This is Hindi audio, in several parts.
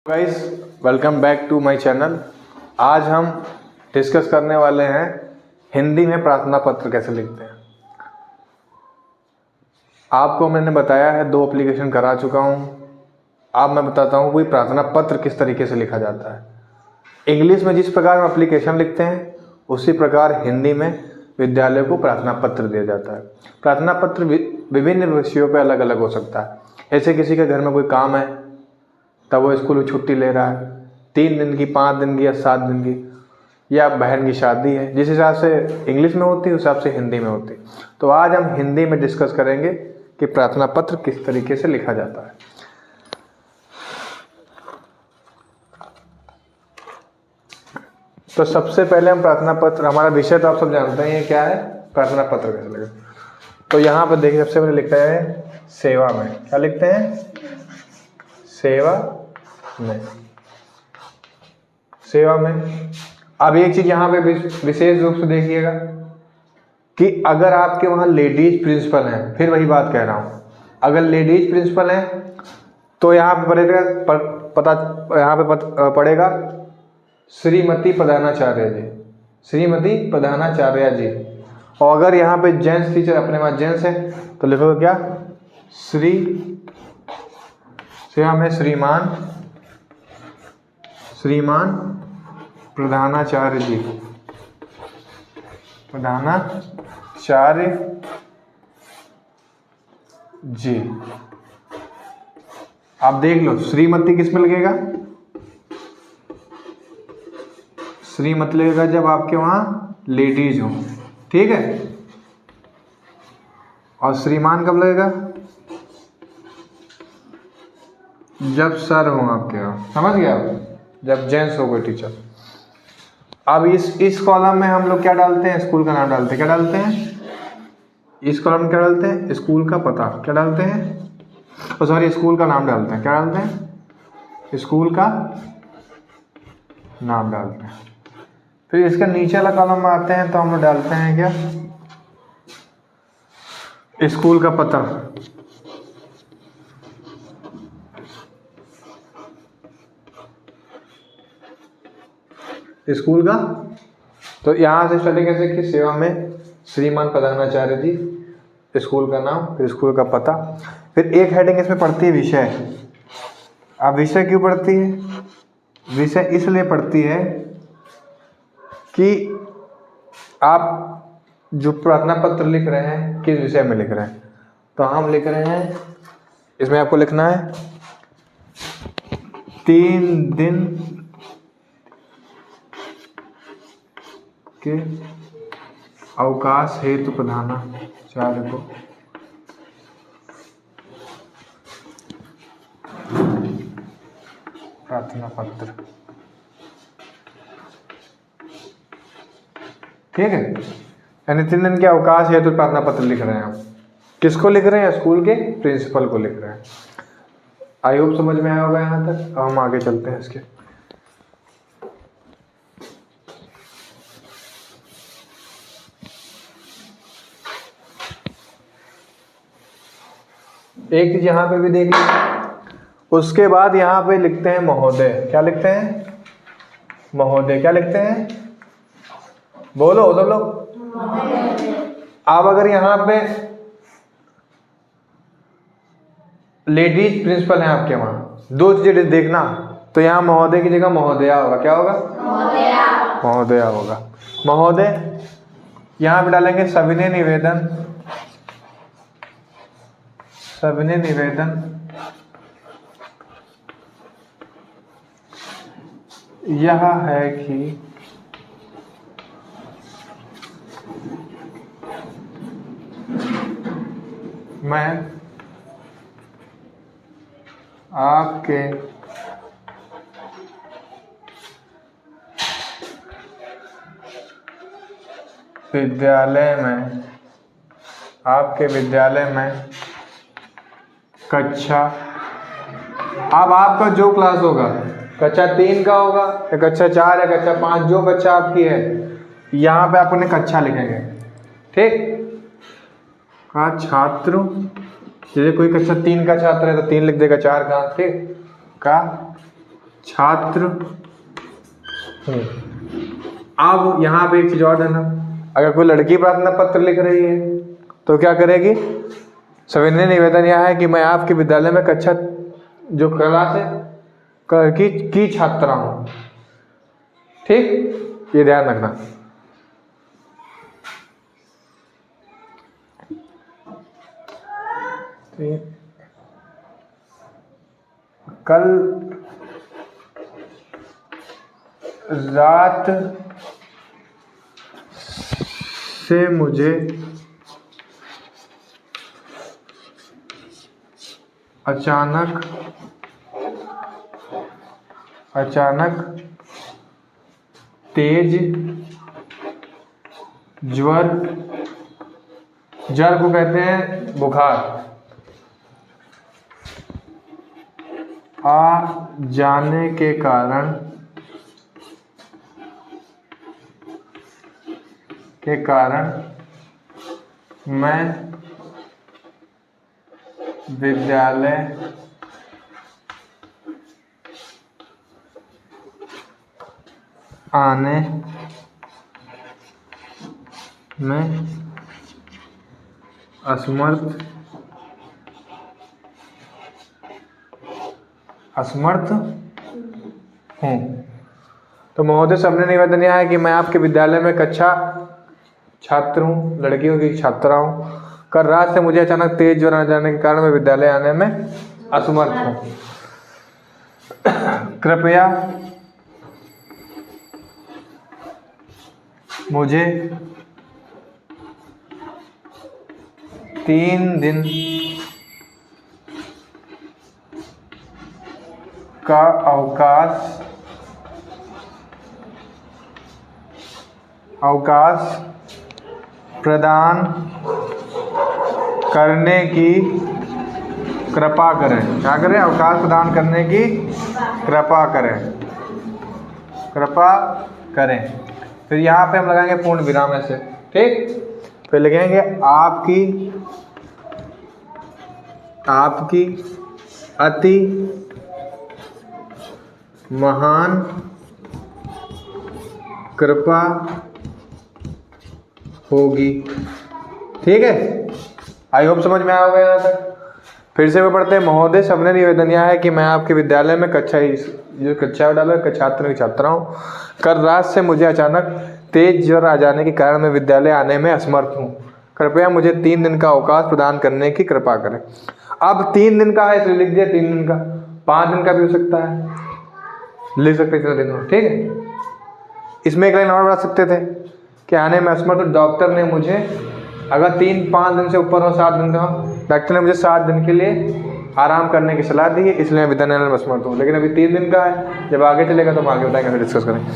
Guys, welcome back to my channel. आज हम डिस्कस करने वाले हैं हिंदी में प्रार्थना पत्र कैसे लिखते हैं। आपको मैंने बताया है, 2 एप्लीकेशन करा चुका हूँ। अब मैं बताता हूँ कोई प्रार्थना पत्र किस तरीके से लिखा जाता है। इंग्लिश में जिस प्रकार हम एप्लीकेशन लिखते हैं उसी प्रकार हिंदी में विद्यालय को प्रार्थना पत्र दिया जाता है। प्रार्थना पत्र विभिन्न विषयों पर अलग अलग हो सकता है। ऐसे किसी के घर में कोई काम है तब वो स्कूल में छुट्टी ले रहा है, 3 दिन की, 5 दिन की या 7 दिन की, या बहन की शादी है, जिस हिसाब से इंग्लिश में होती है उस हिसाब से हिंदी में होती है। तो आज हम हिंदी में डिस्कस करेंगे कि प्रार्थना पत्र किस तरीके से लिखा जाता है। तो सबसे पहले हम प्रार्थना पत्र, हमारा विषय तो आप सब जानते हैं क्या है, प्रार्थना पत्र कैसे लिखें। तो यहाँ पर देखिए, सबसे पहले लिखता है सेवा में। क्या लिखते हैं? सेवा में। सेवा में। अब एक चीज यहाँ पे विशेष रूप से देखिएगा कि अगर आपके वहाँ लेडीज प्रिंसिपल हैं, फिर वही बात कह रहा हूँ, अगर लेडीज प्रिंसिपल हैं तो यहाँ पे पड़ेगा श्रीमती प्रधानाचार्य जी, श्रीमती प्रधानाचार्य जी। और अगर यहाँ पे जेंट्स टीचर अपने पास जेंट्स है तो लिखोगे क्या? सेवा में श्रीमान प्रधानाचार्य जी, प्रधानाचार्य जी। आप देख लो, श्रीमती किस में लगेगा? श्रीमती लगेगा जब आपके वहां लेडीज हो, ठीक है। और श्रीमान कब लगेगा? जब सर हो आपके यहाँ, समझ गया आप? जब जेंट्स हो कोई टीचर। अब इस कॉलम में हम लोग क्या डालते हैं? स्कूल का नाम डालते हैं। क्या डालते हैं? इस कॉलम में क्या डालते हैं? स्कूल का पता। क्या डालते हैं? सॉरी, स्कूल का नाम डालते हैं। क्या डालते हैं? स्कूल का नाम डालते हैं। फिर इसके नीचे वाला कॉलम में आते हैं तो हम लोग डालते हैं क्या? स्कूल का पता। स्कूल का। तो यहाँ से चले कैसे कि सेवा में श्रीमान प्रधानाचार्य जी, स्कूल का नाम, फिर स्कूल का पता। फिर एक हेडिंग इसमें पड़ती है विषय। अब विषय क्यों पड़ती है? विषय इसलिए पड़ती है कि आप जो प्रार्थना पत्र लिख रहे हैं किस विषय में लिख रहे हैं। तो हम लिख रहे हैं, इसमें आपको लिखना है 3 दिन के अवकाश हेतु प्रधानाचार्य को प्रार्थना पत्र, ठीक है। यानी 3 दिन के अवकाश हेतु प्रार्थना पत्र लिख रहे हैं हम। किसको लिख रहे हैं? स्कूल के प्रिंसिपल को लिख रहे हैं। आई होप समझ में आया होगा यहाँ तक। अब हम आगे चलते हैं इसके। एक चीज यहाँ पे भी देख लीजिए। उसके बाद यहाँ पे लिखते हैं महोदय। क्या लिखते हैं? महोदय। क्या लिखते हैं? बोलो सब लोग। अब अगर यहाँ पे लेडीज प्रिंसिपल है आपके वहाँ, 2 चीजें देखना, तो यहाँ महोदय की जगह महोदया होगा। क्या होगा? महोदया होगा। महोदय। यहाँ पे डालेंगे सविनय निवेदन यह है कि मैं आपके विद्यालय में कक्षा, अब आपका जो क्लास होगा, कक्षा 3 का होगा या कक्षा 4 या कक्षा 5, जो कक्षा आपकी है, यहाँ पे आप अपने कक्षा लिखेंगे, ठीक। का छात्र, जैसे कोई कक्षा 3 का छात्र है तो 3 लिख देगा, 4 का, ठीक, का छात्र हूँ। अब यहाँ पे एक चीज और देना, अगर कोई लड़की प्रार्थना पत्र लिख रही है तो क्या करेगी? सविनय निवेदन यह है कि मैं आपके विद्यालय में कक्षा जो क्लास है की छात्रा हूँ। ठीक, ये ध्यान रखना। कल रात से मुझे अचानक तेज ज्वर को कहते हैं बुखार, आ जाने के कारण मैं विद्यालय आने में असमर्थ हूँ। तो महोदय सबने निवेदन यह है कि मैं आपके विद्यालय में कक्षा छात्र हूँ, लड़कियों की छात्रा हूँ। कल रात से मुझे अचानक तेज ज्वर आ जाने के कारण मैं विद्यालय आने में असमर्थ हूँ। कृपया मुझे 3 दिन का अवकाश प्रदान करने की कृपा करें। क्या करें? अवकाश प्रदान करने की कृपा करें। फिर यहाँ पे हम लगाएंगे पूर्ण विराम ऐसे, ठीक। फिर लिखेंगे आपकी अति महान कृपा होगी। ठीक है, आई होप समझ में आ गया यहाँ तक। फिर से वो पढ़ते हैं। महोदय सबने निवेदन यह है कि मैं आपके विद्यालय में कक्षा छात्र की छात्रा हूँ। कल रात से मुझे अचानक तेज ज्वर आ जाने के कारण मैं विद्यालय आने में असमर्थ हूँ। कृपया मुझे 3 दिन का अवकाश प्रदान करने की कृपा करें। अब 3 दिन का है इसलिए लिख दिया 3 दिन का, 5 दिन का भी हो सकता है, लिख सकते इतना दिन हो, ठीक है। इसमें एक लाइन और बढ़ा सकते थे कि आने में असमर्थ, डॉक्टर ने मुझे अगर 3-5 दिन से ऊपर हो, 7 दिन का हो, डॉक्टर ने मुझे 7 दिन के लिए आराम करने की सलाह दी है, इसलिए मैं विद्यालय में असमर्थ हूँ। लेकिन अभी 3 दिन का है, जब आगे चलेगा तो हम आगे बताएंगे, फिर डिस्कस करेंगे।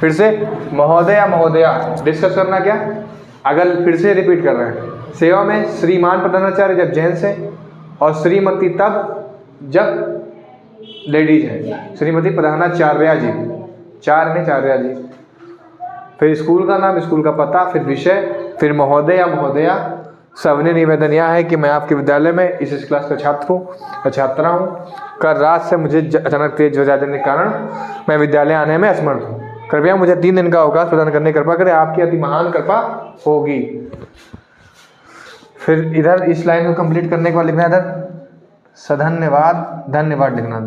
फिर से महोदय या महोदया डिस्कस करना क्या, अगर फिर से रिपीट कर रहे हैं। सेवा में श्रीमान प्रधानाचार्य जब जेंट्स है और श्रीमती तब जब लेडीज है। श्रीमती प्रधानाचार्या जी, चार्या जी। फिर स्कूल का नाम, स्कूल का पता, फिर विषय, फिर महोदय या महोदया सबने निवेदन यह है कि मैं आपके विद्यालय में इस क्लास का छात्रा हूँ। कल रात से मुझे अचानक तेज हो जाने के कारण मैं विद्यालय आने में असमर्थ हूँ। कृपया मुझे 3 दिन का अवकाश प्रदान करने की कृपा करें, आपकी अति महान कृपा होगी। फिर इधर इस लाइन को कंप्लीट करने के बाद लिखना है इधर धन्यवाद लिखना,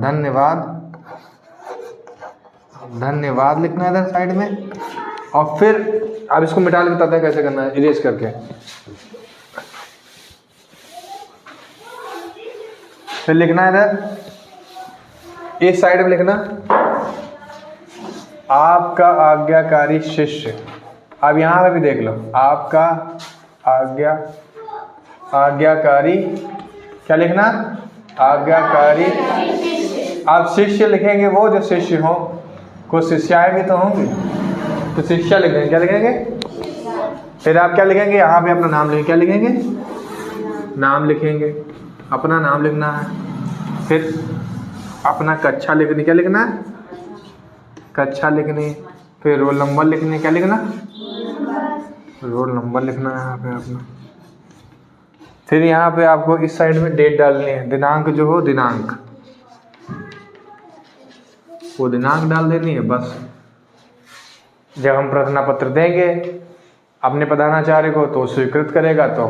धन्यवाद लिखना है इधर साइड में। और फिर अब इसको मिटा के बताते हैं कैसे करना है, इरेज करके। फिर लिखना है इधर इस साइड में लिखना आपका आज्ञाकारी शिष्य। अब यहाँ पे भी देख लो, आपका आज्ञाकारी क्या लिखना, आज्ञाकारी। आप शिष्य लिखेंगे वो जो शिष्य हो, कुछ शिष्याएं भी तो होंगी, तो शिष्या लिखेंगे, क्या लिखेंगे। फिर आप क्या लिखेंगे, यहाँ पे अपना नाम लिखेंगे, क्या लिखेंगे, नाम लिखेंगे, अपना नाम लिखना है। फिर अपना कक्षा लिखनी, क्या लिखना है, कक्षा लिखनी। फिर रोल नंबर लिखने, क्या लिखना, रोल नंबर लिखना है यहाँ पे अपना। फिर यहाँ पे आपको इस साइड में डेट डालनी है, दिनांक जो हो, दिनांक वो दिनांक डाल देनी है बस। जब हम प्रार्थना पत्र देंगे अपने प्रधानाचार्य को तो स्वीकृत करेगा तो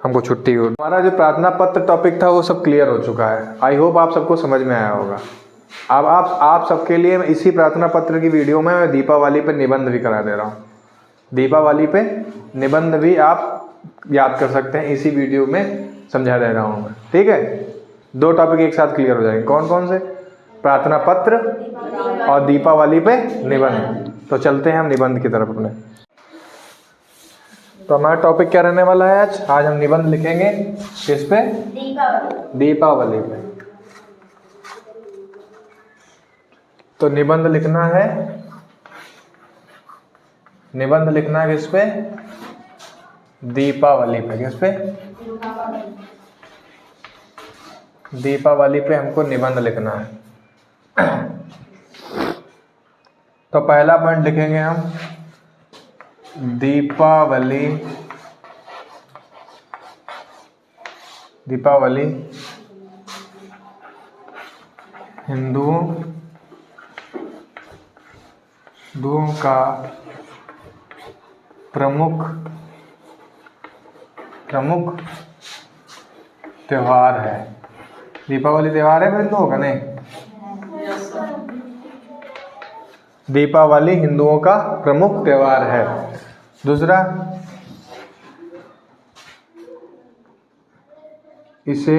हमको छुट्टी हो। हमारा जो प्रार्थना पत्र टॉपिक था वो सब क्लियर हो चुका है। आई होप आप सबको समझ में आया होगा। अब आप सबके लिए इसी प्रार्थना पत्र की वीडियो में मैं दीपावली पे निबंध भी करा दे रहा हूँ। दीपावली पे निबंध भी आप याद कर सकते हैं, इसी वीडियो में समझा दे रहा हूँ मैं। ठीक है, 2 टॉपिक एक साथ क्लियर हो जाएंगे। कौन कौन से? प्रार्थना पत्र और दीपावली पे निबंध। तो चलते हैं हम निबंध की तरफ अपने। तो हमारा टॉपिक क्या रहने वाला है आज? आज हम निबंध लिखेंगे किस पे? दीपावली पे। तो निबंध लिखना है किस पे? दीपावली पे। किस पे? दीपावली पे हमको निबंध लिखना है। तो पहला पॉइंट लिखेंगे हम, दीपावली हिंदुओं का प्रमुख त्योहार है। दीपावली त्योहार है हिंदुओं का? नहीं, दीपावली हिंदुओं का प्रमुख त्योहार है। दूसरा, इसे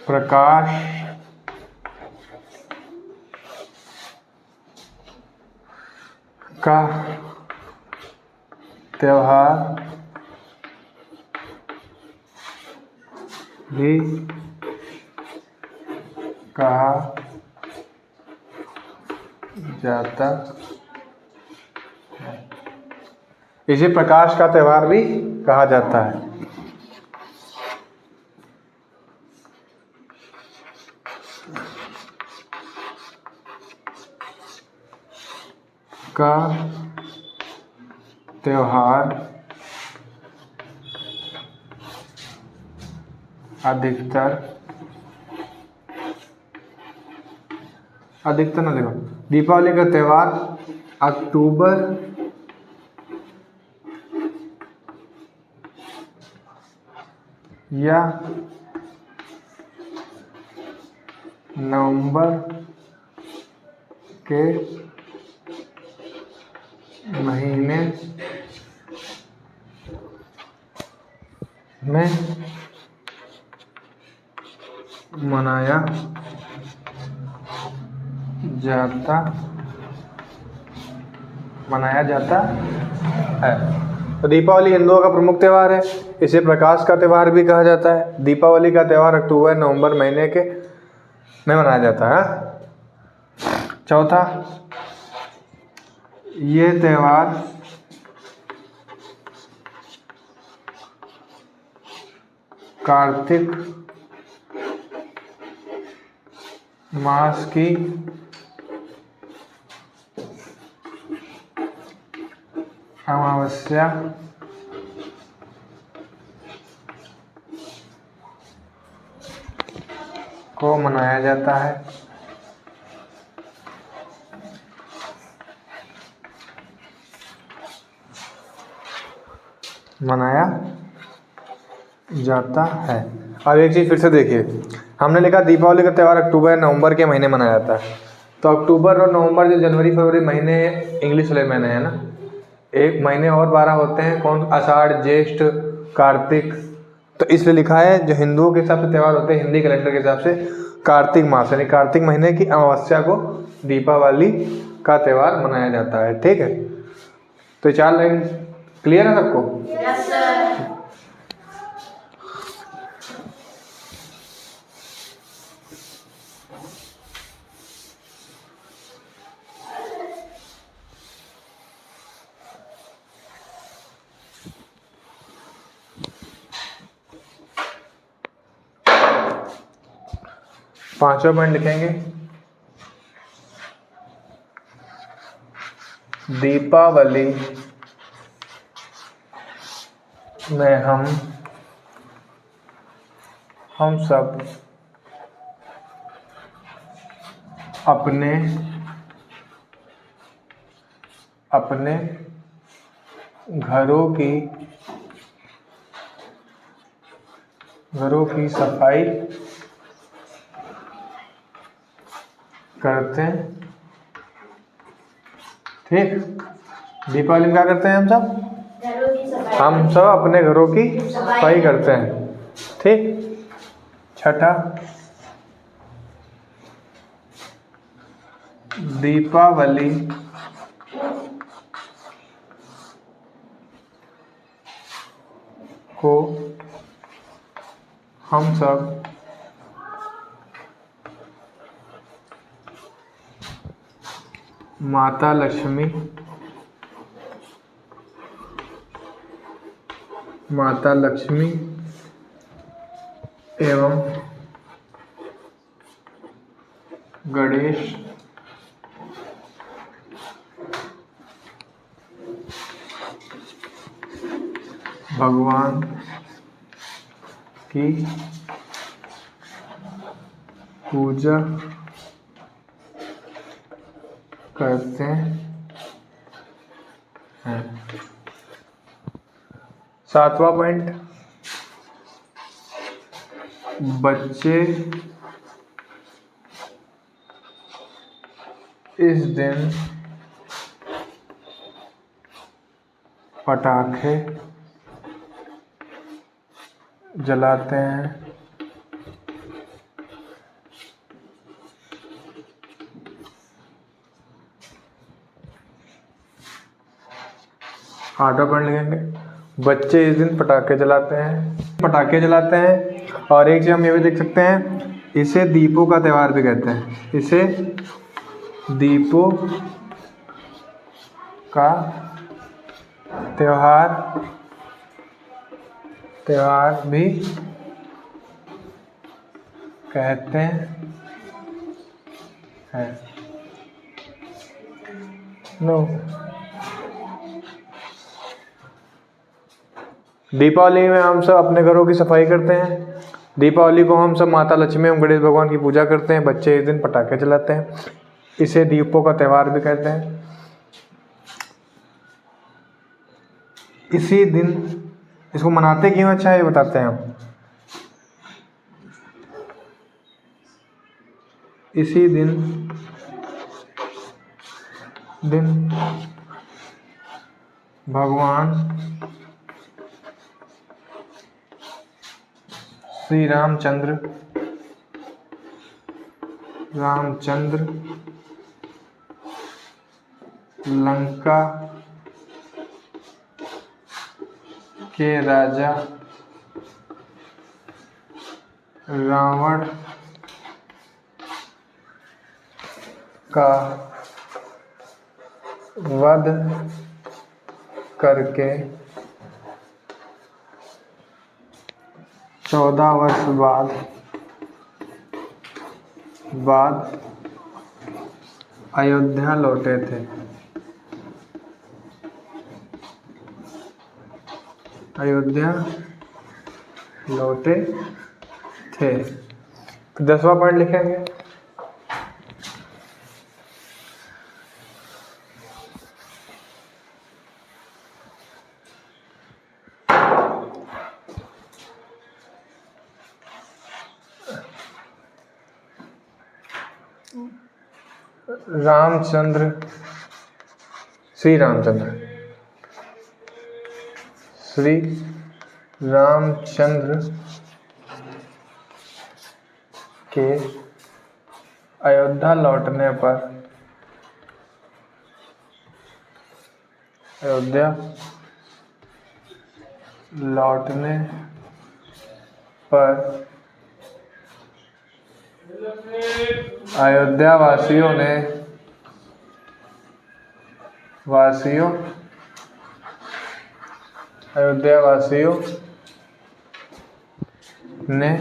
प्रकाश का त्योहार भी कहा जाता है। इसे प्रकाश का त्योहार भी कहा जाता है। का त्योहार अधिकतर ना देखो, दीपावली का त्योहार अक्टूबर या नवंबर के महीने में मनाया जाता है। तो दीपावली हिंदुओं का प्रमुख त्यौहार है, इसे प्रकाश का त्यौहार भी कहा जाता है। दीपावली का त्यौहार अक्टूबर नवंबर महीने के में मनाया जाता है। चौथा, ये त्यौहार कार्तिक मास की अमावस्या को मनाया जाता है। अब एक चीज़ फिर से देखिए, हमने लिखा दीपावली का त्यौहार अक्टूबर नवंबर के महीने मनाया जाता है। तो अक्टूबर और नवंबर जो जनवरी फरवरी महीने इंग्लिश वाले महीने हैं ना, एक महीने और 12 होते हैं। कौन? आषाढ़, ज्येष्ठ, कार्तिक। तो इसलिए लिखा है जो हिंदुओं के हिसाब से त्यौहार होते हैं हिंदी कैलेंडर के हिसाब से कार्तिक मास यानी कार्तिक महीने की अमावस्या को दीपावली का त्यौहार मनाया जाता है। ठीक है, तो 4 लाइन क्लियर है सबको? Yes sir. पांचवा पॉइंट लिखेंगे, दीपावली में हम सब अपने घरों की सफाई करते हैं। ठीक, दीपावली में क्या करते हैं हम सब? हम सब अपने घरों की सफाई करते हैं। ठीक, छठा, दीपावली को हम सब माता लक्ष्मी एवं गणेश भगवान की पूजा करते हैं। सातवां पॉइंट, बच्चे इस दिन पटाखे जलाते हैं। आठवां पॉइंट लिखेंगे, बच्चे इस दिन पटाखे जलाते हैं। और एक चीज हम ये भी देख सकते हैं, इसे दीपों का त्योहार भी कहते हैं। इसे दीपों का त्योहार भी कहते हैं। दीपावली में हम सब अपने घरों की सफाई करते हैं। दीपावली को हम सब माता लक्ष्मी एवं गणेश भगवान की पूजा करते हैं। बच्चे इस दिन पटाखे जलाते हैं। इसे दीपों का त्योहार भी कहते हैं। इसी दिन इसको मनाते क्यों अच्छा है ये बताते हैं हम। इसी दिन भगवान श्री रामचंद्र लंका के राजा रावण का वध करके 14 वर्ष बाद अयोध्या लौटे थे। थे। 10वां पॉइंट लिखेंगे, श्री रामचंद्र के अयोध्या लौटने पर अयोध्या वासियों ने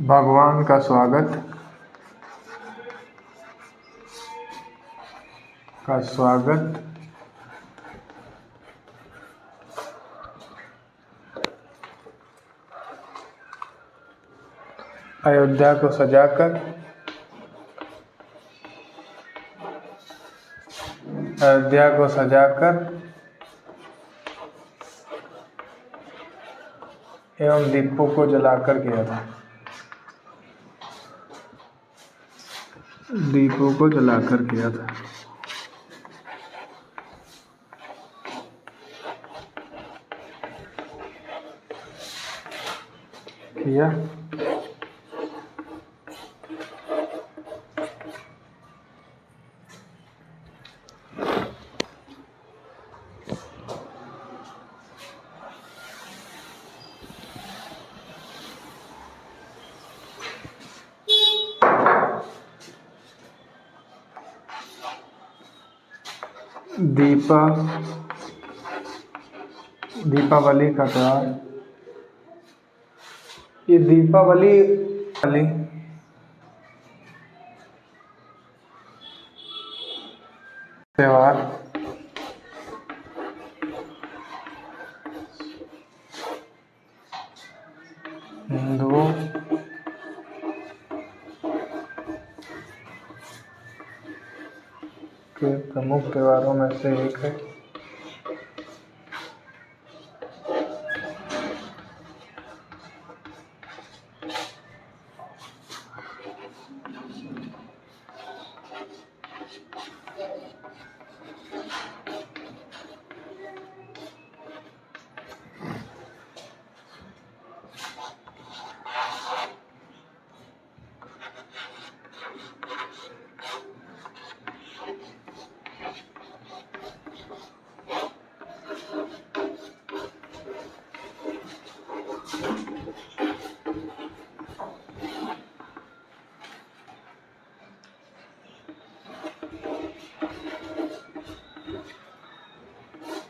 भगवान का स्वागत अयोध्या को सजाकर, अयोध्या को सजाकर एवं दीपों को जलाकर किया था, दीपों को जलाकर किया था। किया दीपावली का त्योहार, ये दीपावली त्योहार हिंदुओं के प्रमुख त्योहारों में से एक है।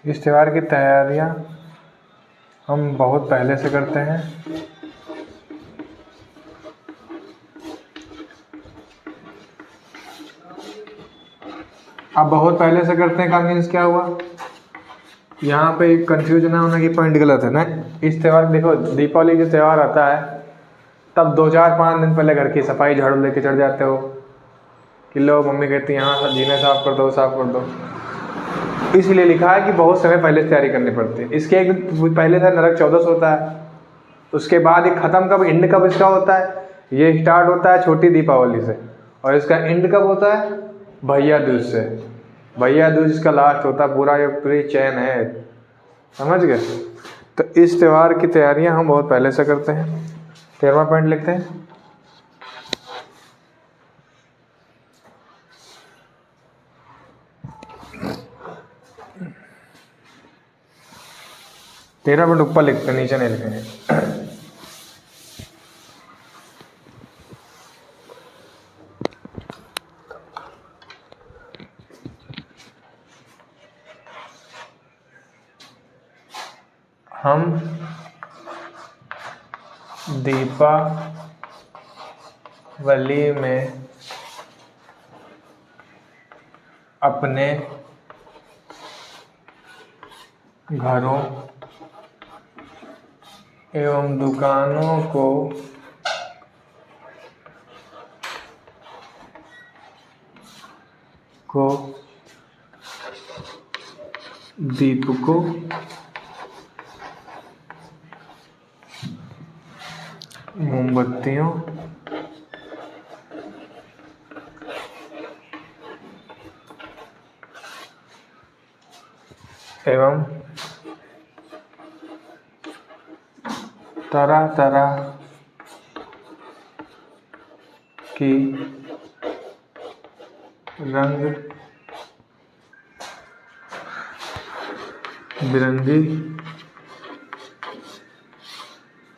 इस त्यौहार की तैयारियां हम बहुत पहले से करते हैं। अब बहुत पहले से करते हैं का मीन्स क्या हुआ, यहाँ पे कंफ्यूजन होने की पॉइंट गलत है ना। इस त्यौहार देखो, दीपावली जो त्यौहार आता है तब 2-4-5 दिन पहले घर की सफाई झाड़ू लेके चढ़ जाते हो कि लो मम्मी कहती है यहाँ जीने साफ कर दो, साफ कर दो। इसलिए लिखा है कि बहुत समय पहले से तैयारी करनी पड़ती है। इसके एक दिन पहले से नरक चौदस होता है, उसके बाद ये ख़त्म कब, एंड कब इसका होता है, ये स्टार्ट होता है छोटी दीपावली से और इसका एंड कब होता है, भैया दूज से। भैया दूज इसका लास्ट होता है, पूरा ये पूरी चैन है, समझ गए। तो इस त्यौहार की तैयारियां हम बहुत पहले से करते हैं। 13वां पॉइंट लिखते हैं, तेरह पॉइंट ऊपर लिखते हैं, नीचे नहीं लिखेंगे। हम दीपावली में अपने घरों एवं दुकानों को दीपकों मोमबत्तियों एवं तरह तरह की रंग बिरंगी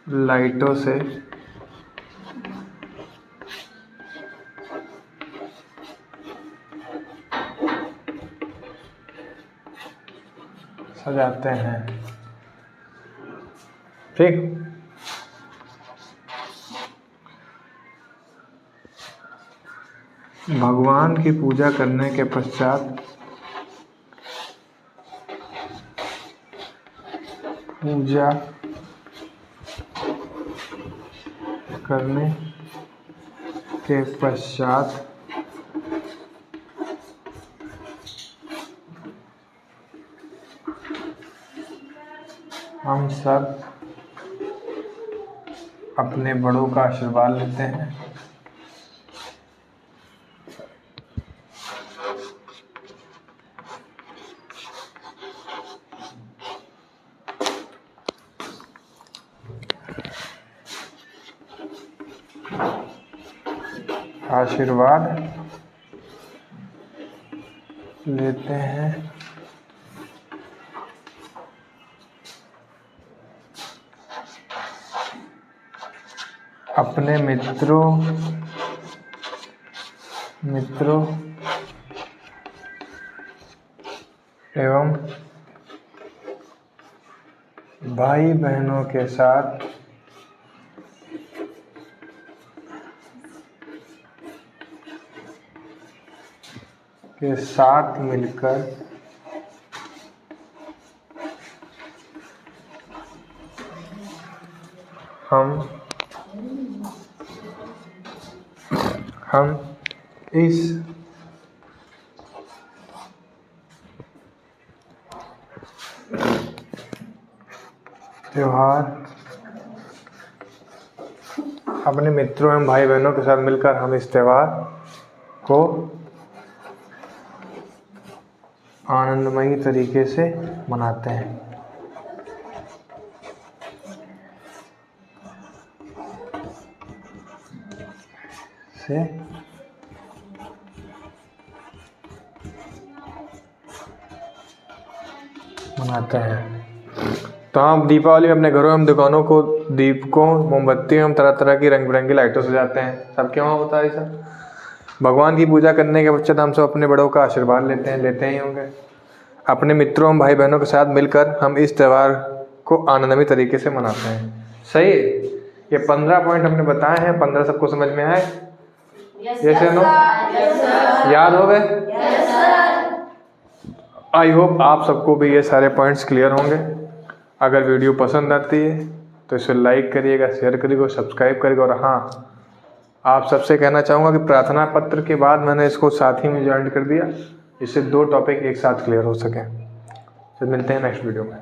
लाइटों से सजाते हैं। ठीक, भगवान की पूजा करने के पश्चात पूजा करने के पश्चात हम सब अपने बड़ों का आशीर्वाद लेते हैं। आशीर्वाद लेते हैं अपने मित्रों एवं भाई बहनों के साथ मिलकर हम इस त्योहार अपने मित्रों एवं भाई बहनों के साथ मिलकर हम इस त्योहार को आनंदमयी तरीके से मनाते हैं। तो हम दीपावली में अपने घरों एवं दुकानों को दीपकों, मोमबत्तियों एवं तरह तरह की रंग बिरंगी लाइटों से सजाते हैं। सब क्यों होता है सर? भगवान की पूजा करने के पश्चात हम सब अपने बड़ों का आशीर्वाद लेते ही होंगे। अपने मित्रों एवं भाई बहनों के साथ मिलकर हम इस त्यौहार को आनंदमय तरीके से मनाते हैं। सही है? ये 15 पॉइंट हमने बताए हैं। 15 सबको समझ में आए? यस या नो? याद हो गए? आई होप आप सबको भी ये सारे पॉइंट्स क्लियर होंगे। अगर वीडियो पसंद आती है तो इसे लाइक करिएगा, शेयर करिएगा, सब्सक्राइब करिएगा। और हाँ, आप सबसे कहना चाहूँगा कि प्रार्थना पत्र के बाद मैंने इसको साथ ही में ज्वाइन कर दिया, इससे 2 टॉपिक एक साथ क्लियर हो सकें। तो मिलते हैं नेक्स्ट वीडियो में।